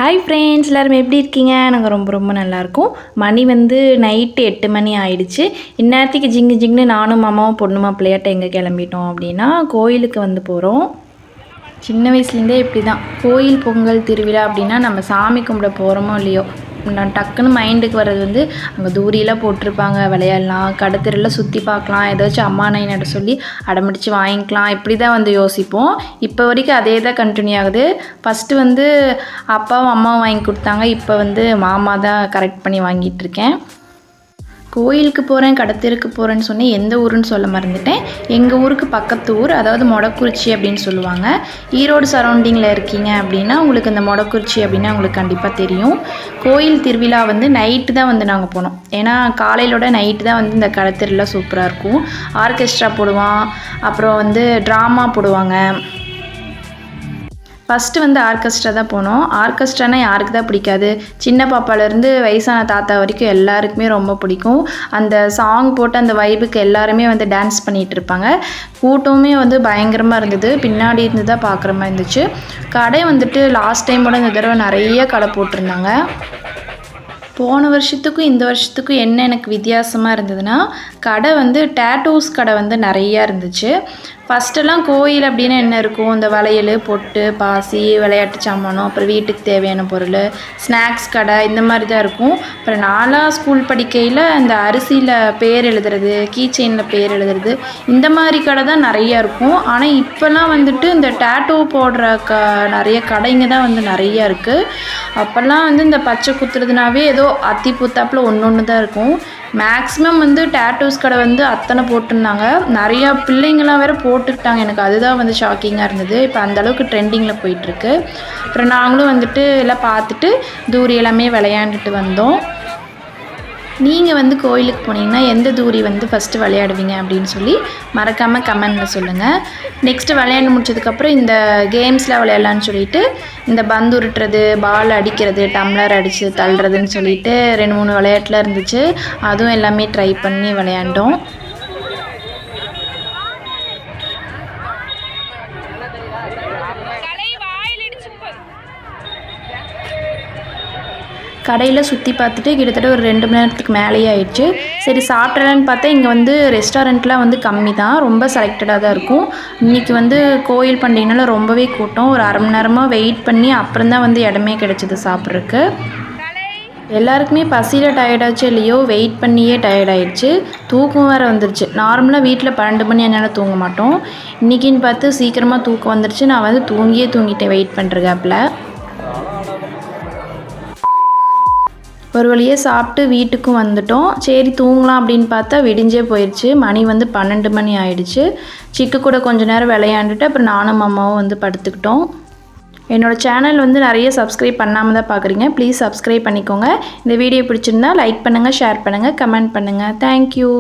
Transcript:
Hi friends, எல்லோரும் எப்படி இருக்கீங்க? நாங்கள் ரொம்ப நல்லா இருக்கோம். மணி வந்து நைட்டு 8 மணி ஆயிடுச்சு. இந்நேரத்துக்கு ஜிங்குன்னு நானும் மாமாவும் பொண்ணு மாப்பிள்ளையாட்ட எங்கே கிளம்பிட்டோம் அப்படின்னா கோயிலுக்கு வந்து போகிறோம். சின்ன வயசுலேருந்தே இப்படி தான், கோயில் பொங்கல் திருவிழா அப்படின்னா நம்ம சாமி கும்பிட போகிறோமோ இல்லையோ, நான் டக்குன்னு மைண்டுக்கு வர்றது வந்து அங்கே தூரியெல்லாம் போட்டிருப்பாங்க, விளையாடலாம், கடத்தெருலாம் சுற்றி பார்க்கலாம், ஏதாச்சும் அம்மா நைன்ட்ட சொல்லி அடம்பிடிச்சு வாங்கிக்கலாம், இப்படி தான் வந்து யோசிப்போம். இப்போ வரைக்கும் அதே தான் கண்டினியூ ஆகுது. ஃபஸ்ட்டு வந்து அப்பாவும் அம்மாவும் வாங்கி கொடுத்தாங்க, இப்போ வந்து மாமா தான் கரெக்ட் பண்ணி வாங்கிட்டுருக்கேன். கோயிலுக்கு போகிறேன், கடத்தெருக்கு போகிறேன்னு சொன்னேன், எந்த ஊருன்னு சொல்ல மறந்துட்டேன். எங்கள் ஊருக்கு பக்கத்து ஊர், அதாவது மொடக்குறிச்சி அப்படின்னு சொல்லுவாங்க. ஈரோடு சரௌண்டிங்கில் இருக்கீங்க அப்படின்னா உங்களுக்கு இந்த மொடக்குறிச்சி அப்படின்னா உங்களுக்கு கண்டிப்பாக தெரியும். கோயில் திருவிழா வந்து நைட்டு தான் வந்து நாங்கள் போனோம். ஏன்னா காலையிலோட நைட்டு தான் வந்து இந்த கடத்தெருலாம் சூப்பராக இருக்கும். ஆர்கெஸ்ட்ரா போடுவான், அப்புறம் வந்து ட்ராமா போடுவாங்க. ஃபஸ்ட்டு வந்து ஆர்கெஸ்ட்ரா தான் போனோம். ஆர்கெஸ்ட்ரானால் யாருக்கு தான் பிடிக்காது? சின்ன பாப்பாலேருந்து வயசான தாத்தா வரைக்கும் எல்லாருக்குமே ரொம்ப பிடிக்கும். அந்த சாங் போட்டு அந்த வைபுக்கு எல்லாருமே வந்து டான்ஸ் பண்ணிகிட்டு இருப்பாங்க. கூட்டமே வந்து பயங்கரமாக இருந்தது. பின்னாடி இருந்து தான் பார்க்குற மாதிரி இருந்துச்சு. கடை வந்துட்டு லாஸ்ட் டைமோட இந்த தடவை நிறைய கடை போட்டிருந்தாங்க. போன வருஷத்துக்கும் இந்த வருஷத்துக்கும் என்ன எனக்கு வித்தியாசமாக இருந்ததுன்னா, கடை வந்து டேட்டூஸ் கடை வந்து நிறையா இருந்துச்சு. ஃபஸ்ட்டெல்லாம் கோயில் அப்படின்னா என்ன இருக்கும்? இந்த வளையல், பொட்டு, பாசி, விளையாட்டு சாமானம், அப்புறம் வீட்டுக்கு தேவையான பொருள், ஸ்நாக்ஸ் கடை, இந்த மாதிரி தான் இருக்கும். அப்புறம் நான்லாம் ஸ்கூல் படிக்கையில் இந்த அரிசியில் பேர் எழுதுறது, கீ செயினில் பேர் எழுதுறது, இந்த மாதிரி கடை தான் நிறையா இருக்கும். ஆனால் இப்போல்லாம் வந்துட்டு இந்த டேட்டூ போடுற நிறைய கடைங்க தான் வந்து நிறையா இருக்குது. அப்போல்லாம் வந்து இந்த பச்சை குத்துறதுனாவே ஏதோ அத்தி பூத்தாப்பில் ஒன்று தான் இருக்கும். மேக்ஸிமம் வந்து டேட்டூஸ் கடை வந்து அத்தனை போட்டிருந்தாங்க. நிறையா பிள்ளைங்களாம் வேறு போட்டுக்கிட்டாங்க. எனக்கு அதுதான் வந்து ஷாக்கிங்காக இருந்தது. இப்போ அந்தளவுக்கு ட்ரெண்டிங்கில் போயிட்டுருக்கு. அப்புறம் நாங்களும் வந்துட்டு எல்லாம் பார்த்துட்டு தூரி எல்லாமே விளையாண்டுட்டு வந்தோம். நீங்கள் வந்து கோயிலுக்கு போனீங்கன்னா எந்த தூரி வந்து ஃபஸ்ட்டு விளையாடுவீங்க அப்படின்னு சொல்லி மறக்காமல் கமெண்டில் சொல்லுங்கள். நெக்ஸ்ட்டு விளையாண்டு முடிச்சதுக்கப்புறம் இந்த கேம்ஸ்லாம் விளையாடலான்னு சொல்லிட்டு இந்த பந்து உருட்டுறது, பால் அடிக்கிறது, டம்ளர் அடித்து தள்ளுறதுன்னு சொல்லிட்டு 2-3 விளையாட்டுலாம் இருந்துச்சு. அதுவும் எல்லாமே ட்ரை பண்ணி விளையாண்டோம். கடையில் சுற்றி பார்த்துட்டு கிட்டத்தட்ட ஒரு 2 மணி நேரத்துக்கு மேலேயே ஆயிடுச்சு. சரி சாப்பிட்றலான்னு பார்த்தா இங்கே வந்து ரெஸ்டாரண்ட்லாம் வந்து கம்மி தான், ரொம்ப செலக்டடாக தான் இருக்கும். இன்றைக்கி வந்து கோயில் பண்டிகைனால ரொம்பவே கூட்டம். ஒரு அரை மணி நேரமாக வெயிட் பண்ணி அப்புறம் தான் வந்து இடமே கிடச்சிது சாப்பிட்றதுக்கு. எல்லாருக்குமே பசியில் டயர்டாச்சு இல்லையோ, வெயிட் பண்ணியே டயர்டாயிடுச்சு. தூக்கம் வேறு வந்துருச்சு. நார்மலாக வீட்டில் 12 மணி என்னால் தூங்க மாட்டோம். இன்றைக்கின்னு பார்த்து சீக்கிரமாக தூக்கம் வந்துருச்சு. நான் வந்து தூங்கிட்டேன் வெயிட் பண்ணுற கேப்பில். ஒரு வழியே சாப்பிட்டு வீட்டுக்கும் வந்துட்டோம். சரி தூங்கலாம் அப்படின்னு பார்த்தா விடிஞ்சே போயிடுச்சு. மணி வந்து 12 மணி ஆயிடுச்சு. சிக்கு கூட கொஞ்சம் நேரம் விளையாண்டுட்டு அப்புறம் நானும் அம்மாவும் வந்து படுத்துக்கிட்டோம். என்னோடய சேனல் வந்து நிறைய சப்ஸ்கிரைப் பண்ணாமல் தான் பார்க்குறீங்க. ப்ளீஸ் சப்ஸ்கிரைப் பண்ணிக்கோங்க. இந்த வீடியோ பிடிச்சிருந்தா லைக் பண்ணுங்கள், ஷேர் பண்ணுங்கள், கமெண்ட் பண்ணுங்கள். தேங்க்யூ.